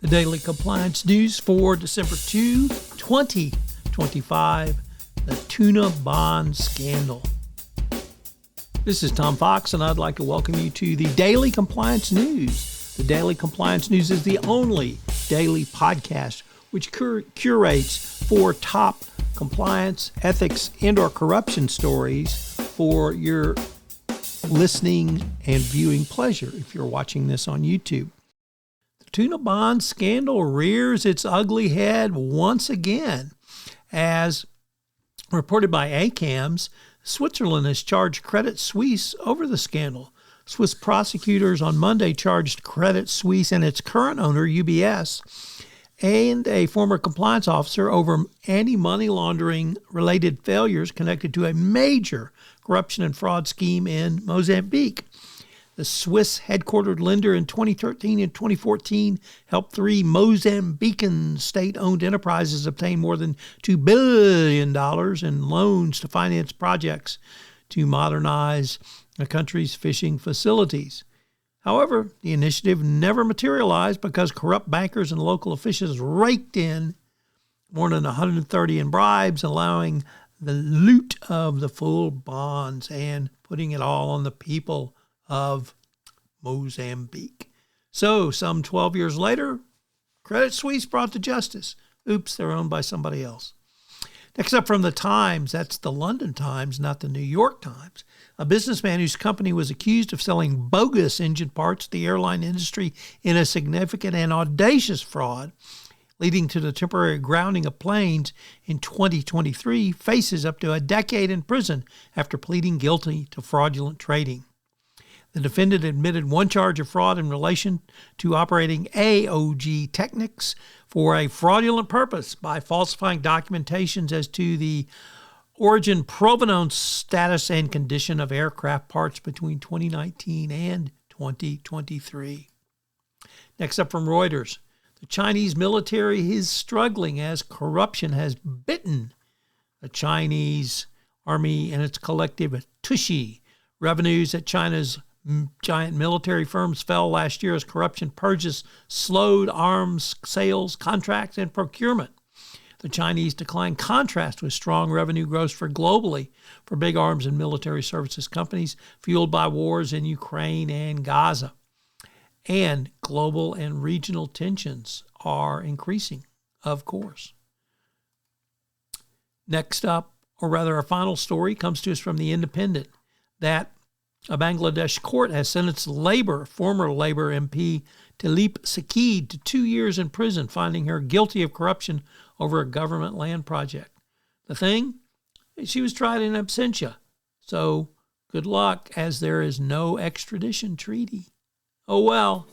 The Daily Compliance News for December 2, 2025, the Tuna Bond Scandal. This is Tom Fox, and I'd like to welcome you to the Daily Compliance News. The Daily Compliance News is the only daily podcast which curates 4 top compliance, ethics, and/or corruption stories for your listening and viewing pleasure if you're watching this on YouTube. The Tuna Bond Scandal rears its ugly head once again. As reported by ACAMS, Switzerland has charged Credit Suisse over the scandal. Swiss prosecutors on Monday charged Credit Suisse and its current owner, UBS, and a former compliance officer over anti-money laundering related failures connected to a major corruption and fraud scheme in Mozambique. The Swiss headquartered lender in 2013 and 2014 helped 3 Mozambican state-owned enterprises obtain more than $2 billion in loans to finance projects to modernize the country's fishing facilities. However, the initiative never materialized because corrupt bankers and local officials raked in more than $130 in bribes, allowing the loot of the full bonds and putting it all on the people of Mozambique. So, some 12 years later, Credit Suisse brought to justice. Oops, they're owned by somebody else. Next up from the Times, that's the London Times, not the New York Times. A businessman whose company was accused of selling bogus engine parts to the airline industry in a significant and audacious fraud, leading to the temporary grounding of planes in 2023, faces up to a decade in prison after pleading guilty to fraudulent trading. The defendant admitted one charge of fraud in relation to operating AOG Technics for a fraudulent purpose by falsifying documentations as to the origin, provenance, status, and condition of aircraft parts between 2019 and 2023. Next up from Reuters, the Chinese military is struggling as corruption has bitten the Chinese army and its collective tushy. Revenues at China's giant military firms fell last year as corruption purges slowed arms sales, contracts, and procurement. The Chinese decline contrasts with strong revenue growth globally for big arms and military services companies, fueled by wars in Ukraine and Gaza. And global and regional tensions are increasing, of course. Next up, or rather our final story, comes to us from The Independent, that a Bangladesh court has sentenced former Labour MP Tilip Saeed to 2 years in prison, finding her guilty of corruption over a government land project. The thing? She was tried in absentia. So good luck, as there is no extradition treaty. Oh well.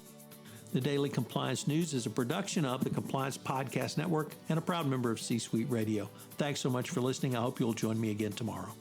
The Daily Compliance News is a production of the Compliance Podcast Network and a proud member of C-Suite Radio. Thanks so much for listening. I hope you'll join me again tomorrow.